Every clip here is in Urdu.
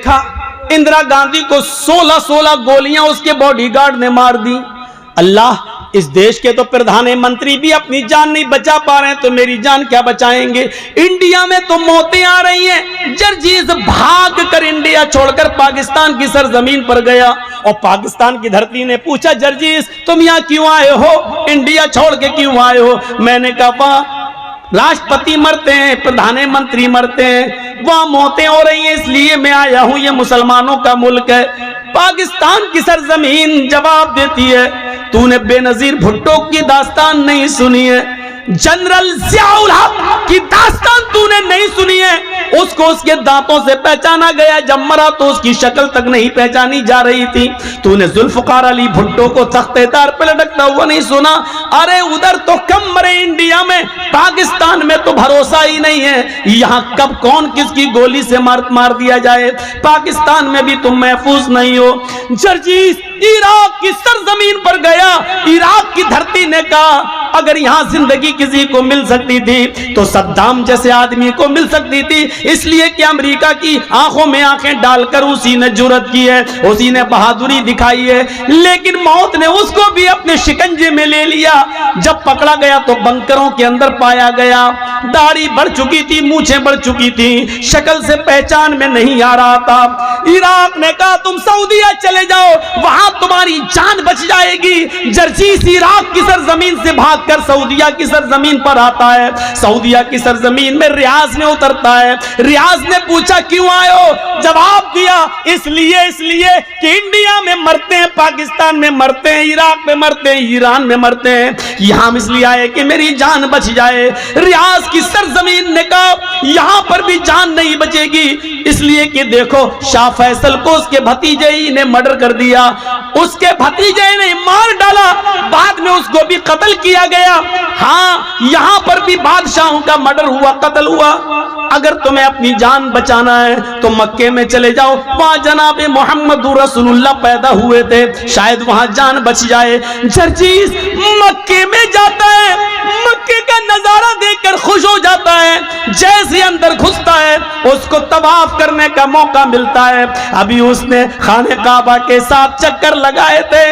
دیکھا اندرا گاندھی کو 16 گولیاں اس کے باڈی گارڈ نے مار دی. اللہ، اس دیش کے تو پردھان منتری بھی اپنی جان نہیں بچا پا رہے ہیں تو میری جان کیا بچائیں گے؟ انڈیا میں تو موتیں آ رہی ہیں. جرجیز بھاگ کر انڈیا چھوڑ کر پاکستان کی سرزمین پر گیا اور پاکستان کی دھرتی نے پوچھا جرجیز تم یہاں کیوں آئے ہو، انڈیا چھوڑ کے کیوں آئے ہو؟ میں نے کہا وہاں راشٹرپتی مرتے ہیں، پردھان منتری مرتے ہیں، وہاں موتیں ہو رہی ہیں اس لیے میں آیا ہوں، یہ مسلمانوں کا ملک ہے. پاکستان کی سرزمین جواب دیتی ہے تو نے بے نظیر بھٹو کی داستان نہیں سنی ہے، جنرل ضیاء الحق کی داستان تو نے نہیں سنی ہے. اس کو اس کے دانتوں سے پہچانا گیا، جب مرا تو اس کی شکل تک نہیں پہچانی جا رہی تھی. تو نے ذوالفقار علی بھٹو کو تختے دار پہ لٹکتا ہوا نہیں سنا. ارے ادھر تو کم مرے انڈیا میں، پاکستان میں تو بھروسہ ہی نہیں ہے. یہاں کب کون کس کی گولی سے مار دیا جائے، پاکستان میں بھی تم محفوظ نہیں ہو. جرجیز عراق کی سرزمین پر گیا. عراق کی دھرتی نے کہا اگر یہاں زندگی کسی کو مل سکتی تھی تو صدام جیسے آدمی کو مل سکتی تھی، اس لیے کہ امریکہ کی آنکھوں میں آنکھیں ڈال کر اسی نے جرأت کی ہے، اسی نے بہادری دکھائی ہے. لیکن موت نے اس کو بھی اپنے شکنجے میں لے لیا. جب پکڑا گیا تو بنکروں کے اندر پایا گیا، داڑھی بڑھ چکی تھی، مونچھیں بڑھ چکی تھی، شکل سے پہچان میں نہیں آ رہا تھا. عراق نے کہا تم سعودیہ چلے جاؤ، وہاں تمہاری جان بچ جائے گی. جرجیز عراق کی سرزمین سے بھاگ کر سعودیہ کی سرزمین پر آتا ہے. سعودیہ کی سرزمین میں ریاض میں اترتا ہے. ریاض نے پوچھا کیوں آئے ہو؟ جواب دیا اس لیے کہ انڈیا میں مرتے ہیں، پاکستان میں مرتے ہیں، عراق میں مرتے ہیں، ایران میں مرتے ہیں، یہاں ہم اس لیے آئے کہ میری جان بچ جائے. ریاض کی سرزمین نے کہا یہاں پر بھی جان نہیں بچے گی، اس لیے کہ دیکھو شاہ فیصل کو اس کے بھتیجے ہی نے مرڈر کر دیا، اس کے بھتیجے نے مار ڈالا، بعد میں اس کو بھی قتل کیا گیا. ہاں یہاں پر بھی بادشاہوں کا مرڈر ہوا، قتل ہوا. اگر تمہیں اپنی جان بچانا ہے تو مکے میں چلے جاؤ، وہاں جناب محمد رسول اللہ پیدا ہوئے تھے، شاید وہاں جان بچ جائے. جرجیز مکے میں جاتا ہے، مکے کا نظارہ دیکھ کر خوش ہو جاتا ہے. جیسے اندر گھستا ہے اس کو طواف کرنے کا موقع ملتا ہے. ابھی اس نے خانہ کعبہ کے ساتھ چکر لگائے تھے،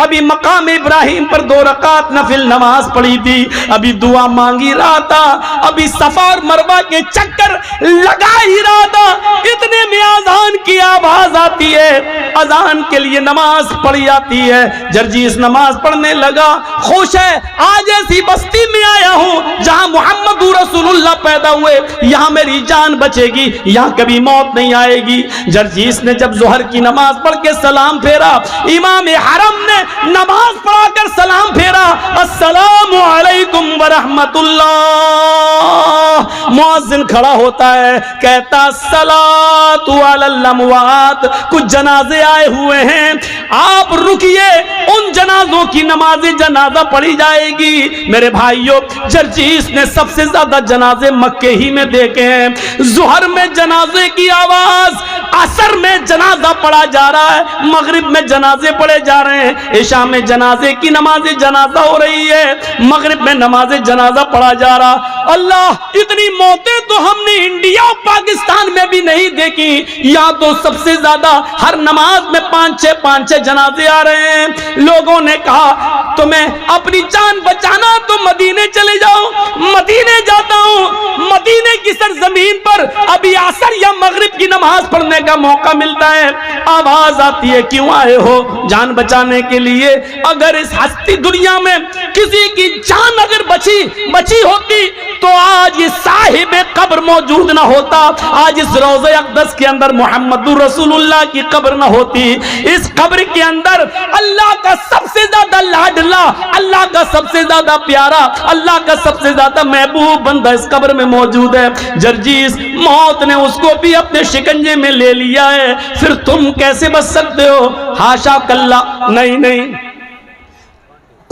ابھی مقام ابراہیم پر 2 رکعت نفل نماز پڑھی تھی، ابھی دعا مانگی رہا تھا، ابھی صفا اور مروہ کے چکر لگا ہی رہا تھا. اتنے میں اذان کی آواز آتی ہے، اذان کے لیے نماز پڑھی جاتی ہے. جرجیز نماز پڑھنے لگا، خوش ہے آج ایسی بستی میں آیا ہوں جہاں محمد رسول اللہ پیدا ہوئے، یہاں میری جان بچے گی، یہاں کبھی موت نہیں آئے گی. جرجیز نے جب ظہر کی نماز پڑھ کے سلام پھیرا، امام حرم نے نماز پڑھا کر سلام پھیرا، السلام علیکم ورحمت اللہ. مؤذن کھڑا ہوتا ہے، کہتا الصلاۃ علی الاموات، کچھ جنازے آئے ہوئے ہیں، آپ رکیے، ان جنازوں کی نماز جنازہ پڑھی جائے گی. میرے بھائیوں، جرجیز نے سب سے زیادہ جنازے مکے ہی میں دیکھے ہیں. ظہر میں جنازے کی آواز، عصر میں جنازہ پڑھا جا رہا ہے، مغرب میں جنازے پڑھے جا رہے ہیں، عشاء میں جنازے کی نماز جنازہ ہو رہی ہے، مغرب میں نماز جنازہ پڑھا جا رہا. اللہ، اتنی موتیں تو ہم نے انڈیا اور پاکستان میں بھی نہیں دیکھی. یہاں تو سب سے زیادہ ہر نماز میں 5-6 جنازے آ رہے ہیں. لوگوں نے کہا تمہیں اپنی جان بچانا تو مدینے چلے جاؤ. مدینے جاتا ہوں، مدینے کی سرزمین پر ابھی عصر یا مغرب کی نماز پڑھنے کا موقع ملتا ہے. آواز آتی ہے کیوں آئے ہو؟ جان بچانے کے لیے. اگر اس ہستی دنیا میں کسی کی جان اگر بچی ہوتی تو آج یہ صاحب قبر موجود نہ ہوتا، آج اس روضہ اقدس کے اندر محمد رسول اللہ کی قبر نہ ہوتی. اس قبر کے اندر اللہ کا سب سے زیادہ لاڈلا، اللہ کا سب سے زیادہ پیارا، اللہ کا سب سے زیادہ محبوب بندہ اس قبر میں موجود ہے. جرجیز موت نے اس کو بھی اپنے شکنجے میں لے لیا ہے، پھر تم کیسے بچ سکتے ہو؟ حاشا کلا، نہیں.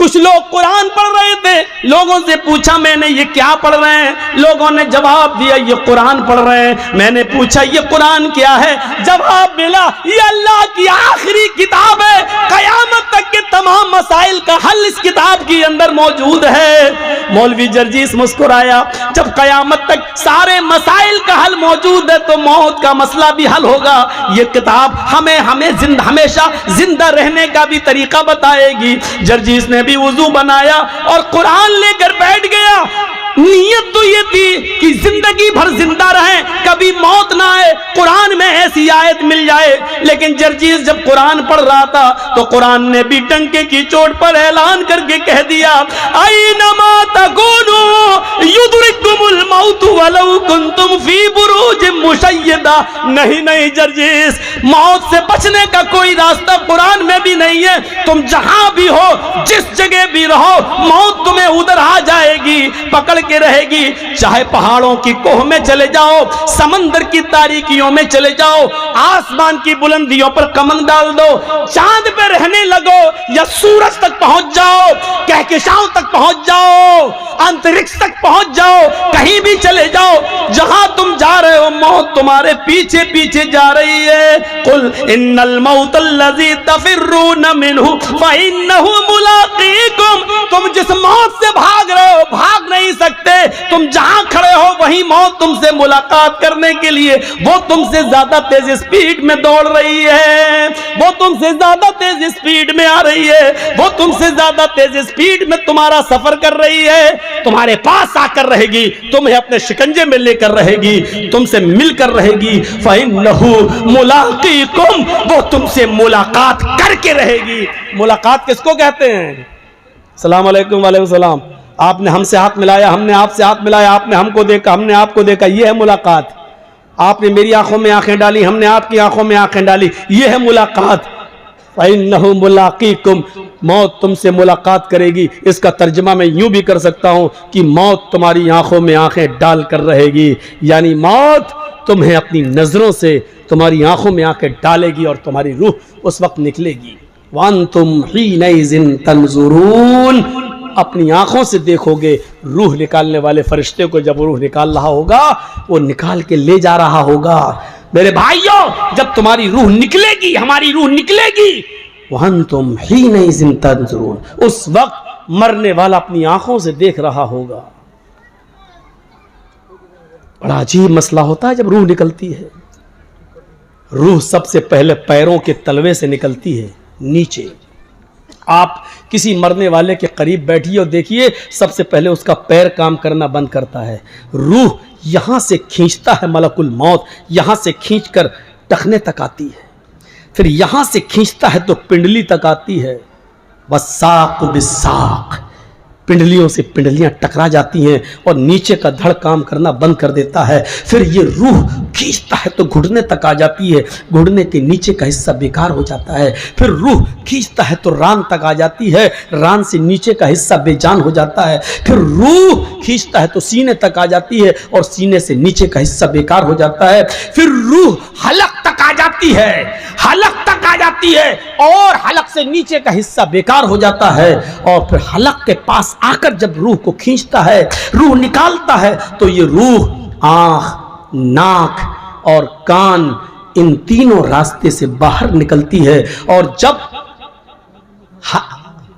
کچھ لوگ قرآن پڑھ رہے تھے، لوگوں سے پوچھا میں نے یہ کیا پڑھ رہے ہیں؟ لوگوں نے جواب دیا یہ قرآن پڑھ رہے ہیں۔ میں نے پوچھا یہ قرآن کیا ہے؟ جواب ملا یہ اللہ کی آخری کتاب ہے، قیامت تک کے تمام مسائل کا حل اس کتاب کے اندر موجود ہے۔ مولوی جرجیس مسکرایا، جب قیامت تک سارے مسائل کا حل موجود ہے تو موت کا مسئلہ بھی حل ہوگا۔ یہ کتاب ہمیں ہمیشہ زندہ رہنے کا بھی طریقہ بتائے گی۔ جرجیس نے بھی وضو بنایا اور قرآن لے کر بیٹھ گیا۔ نیت تو یہ تھی کہ زندگی بھر زندہ رہیں، کبھی موت نہ آئے، قرآن میں ایسی آیت مل جائے۔ لیکن جرجیس جب قرآن پڑھ رہا تھا تو قرآن نے بھی ڈنکے کی چوٹ پر اعلان کر کے کہہ دیا اینما تکونوا یدرککم الموت ولو کنتم فی بروج مشیدہ۔ نہیں جرجیس، موت سے بچنے کا کوئی راستہ قرآن میں بھی نہیں ہے۔ تم جہاں بھی ہو، جس جگہ بھی رہو، موت تمہیں ادھر آ جائے گی، پکڑ کے رہے گی۔ چاہے پہاڑوں کی کوہ میں چلے جاؤ، سمندر کی تاریکیوں میں چلے جاؤ، آسمان کی بلندیوں پر کمند ڈال دو، چاند پہ رہنے لگو یا سورج تک پہنچ جاؤ، کہکشاؤں تک پہنچ جاؤ، انترکش تک پہنچ جاؤ، کہیں بھی چلے جاؤ، جہاں تم جا رہے ہو موت تمہارے پیچھے پیچھے جا رہی ہے۔ قل ان الموت الذی تفرون منہ فانہ ملاقیکم۔ تم جس موت سے بھاگ رہے ہو بھاگ نہیں سکتے، تم جہاں کھڑے ہو وہی موت تم سے ملاقات کرنے کے لیے، وہ تم سے زیادہ تیز اسپیڈ میں دوڑ رہی ہے، وہ تم سے زیادہ تیز اسپیڈ میں آ رہی ہے، وہ تم سے زیادہ تیز اسپیڈ میں تمہارا سفر کر رہی ہے، تمہارے پاس آ کر رہے گی، تمہیں اپنے شکنجے میں لے کر رہے گی، تم سے مل کر رہے گی۔ فَإِنَّهُ مُلَاقِيكُمْ، وہ تم سے ملاقات کر کے رہے گی۔ ملاقات کس کو کہتے ہیں؟ السلام علیکم وعلیکم السلام۔ آپ نے ہم سے ہاتھ ملایا، ہم نے آپ سے ہاتھ ملایا، آپ نے ہم کو دیکھا، ہم نے آپ کو دیکھا، یہ ہے ملاقات۔ آپ نے میری آنکھوں میں آنکھیں ڈالی، ہم نے آپ کی آنکھوں میں آنکھیں ڈالی، یہ ہے ملاقات۔ فَإِنَّهُ مُلَاقِيكُمْ، موت تم سے ملاقات کرے گی۔ اس کا ترجمہ میں یوں بھی کر سکتا ہوں کہ موت تمہاری آنکھوں میں آنکھیں ڈال کر رہے گی، یعنی موت تمہیں اپنی نظروں سے تمہاری آنکھوں میں آنکھیں ڈالے گی اور تمہاری روح اس وقت نکلے گی۔ وَأَنْتُمْ حِينَئِذٍ تَنْظُرُونَ، اپنی آنکھوں سے دیکھو گے روح نکالنے والے فرشتے کو۔ جب روح نکال رہا ہوگا وہ نکال کے لے جا رہا ہوگا۔ میرے بھائیوں، جب تمہاری روح نکلے گی، ہماری روح نکلے گی، وَأَنْتُمْ حِينَئِذٍ تَنْظُرُونَ، اس وقت مرنے والا اپنی آنکھوں سے دیکھ رہا ہوگا۔ بڑا عجیب مسئلہ ہوتا ہے جب روح نکلتی ہے۔ روح سب سے پہلے پیروں کے تلوے سے نکلتی ہے نیچے۔ آپ کسی مرنے والے کے قریب بیٹھیے اور دیکھیے، سب سے پہلے اس کا پیر کام کرنا بند کرتا ہے۔ روح یہاں سے کھینچتا ہے ملک الموت، یہاں سے کھینچ کر ٹخنے تک آتی ہے، پھر یہاں سے کھینچتا ہے تو پنڈلی تک آتی ہے۔ والساق بالساق، پنڈلیوں سے پنڈلیاں ٹکرا جاتی ہیں اور نیچے کا دھڑ کام کرنا بند کر دیتا ہے۔ پھر یہ روح کھینچتا ہے تو گھٹنے تک آ جاتی ہے، گھٹنے کے نیچے کا حصہ بیکار ہو جاتا ہے۔ پھر روح کھینچتا ہے تو ران تک آ جاتی ہے، ران سے نیچے کا حصہ بے جان ہو جاتا ہے۔ پھر روح کھینچتا ہے تو سینے تک آ جاتی ہے اور سینے سے نیچے کا حصہ بیکار ہو جاتا ہے۔ پھر روح حلق تک آ جاتی ہے، حلق تک آ جاتی ہے اور حلق سے نیچے کا حصہ بیکار ہو جاتا ہے۔ اور پھر حلق کے پاس آ کر جب روح کو کھینچتا ہے، روح نکالتا ہے، تو یہ روح آنکھ، ناک اور کان، ان تینوں راستے سے باہر نکلتی ہے۔ اور جب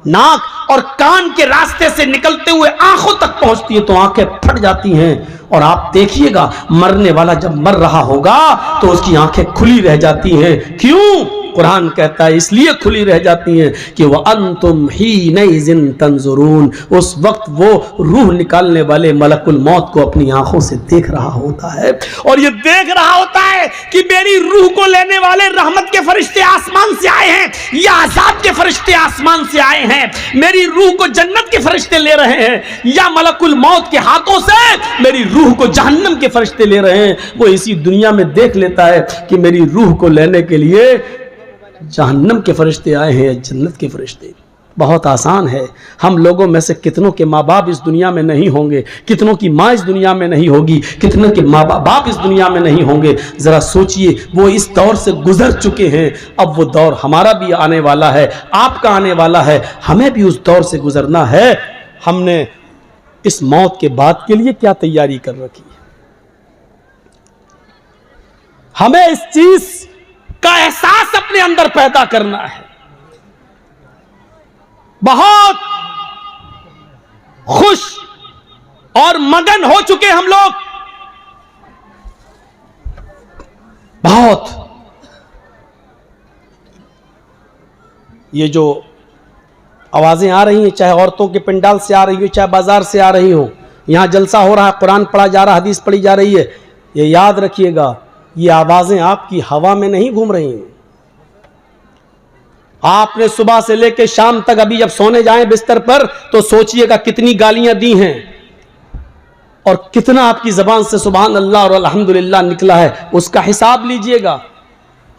ناک اور کان کے راستے سے نکلتے ہوئے آنکھوں تک پہنچتی ہے تو آنکھیں پھٹ جاتی ہیں۔ اور آپ دیکھیے گا مرنے والا جب مر رہا ہوگا تو اس کی آنکھیں کھلی رہ جاتی ہیں۔ کیوں؟ قرآن کہتا ہے اس لیے کھلی رہ جاتی ہیں کہ وَأَنْتُمْ حِينَئِذٍ تَنْظُرُونَ، اس وقت وہ روح نکالنے والے ملک الموت کو اپنی آنکھوں سے دیکھ رہا ہوتا ہے، اور یہ دیکھ رہا ہوتا ہے کہ میری روح کو لینے والے رحمت کے فرشتے آسمان سے آئے ہیں یا عذاب کے فرشتے آسمان سے آئے ہیں، میری روح کو جنت کے فرشتے لے رہے ہیں یا ملک الموت کے ہاتھوں سے میری روح کو جہنم کے فرشتے لے رہے ہیں۔ وہ اسی دنیا میں دیکھ لیتا ہے کہ میری روح کو لینے کے لیے جہنم کے فرشتے آئے ہیں یا جنت کے فرشتے۔ بہت آسان ہے. ہم لوگوں میں سے کتنوں کے ماں باپ اس دنیا میں نہیں ہوں گے, کتنوں کی ماں اس دنیا میں نہیں ہوگی, کتنوں کے ماں باپ اس دنیا میں نہیں ہوں گے. ذرا سوچئے, وہ اس دور سے گزر چکے ہیں, اب وہ دور ہمارا بھی آنے والا ہے, آپ کا آنے والا ہے, ہمیں بھی اس دور سے گزرنا ہے. ہم نے اس موت کے بعد کے لیے کیا تیاری کر رکھی ہے؟ ہمیں اس چیز کا احساس اپنے اندر پیدا کرنا ہے. بہت خوش اور مگن ہو چکے ہم لوگ, بہت. یہ جو آوازیں آ رہی ہیں, چاہے عورتوں کے پنڈال سے آ رہی ہو, چاہے بازار سے آ رہی ہو, یہاں جلسہ ہو رہا ہے, قرآن پڑھا جا رہا ہے, حدیث پڑھی جا رہی ہے, یہ یاد رکھیے گا, یہ آوازیں آپ کی ہوا میں نہیں گھوم رہی ہیں. آپ نے صبح سے لے کے شام تک, ابھی جب سونے جائیں بستر پر, تو سوچئے گا کتنی گالیاں دی ہیں اور کتنا آپ کی زبان سے سبحان اللہ اور الحمدللہ نکلا ہے, اس کا حساب لیجئے گا.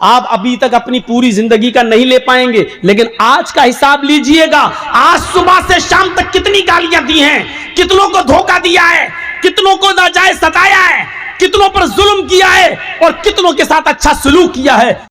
آپ ابھی تک اپنی پوری زندگی کا نہیں لے پائیں گے, لیکن آج کا حساب لیجئے گا. آج صبح سے شام تک کتنی گالیاں دی ہیں, کتنوں کو دھوکہ دیا ہے, کتنوں کو ناجائز ستایا ہے, کتنوں پر ظلم کیا ہے, اور کتنوں کے ساتھ اچھا سلوک کیا ہے.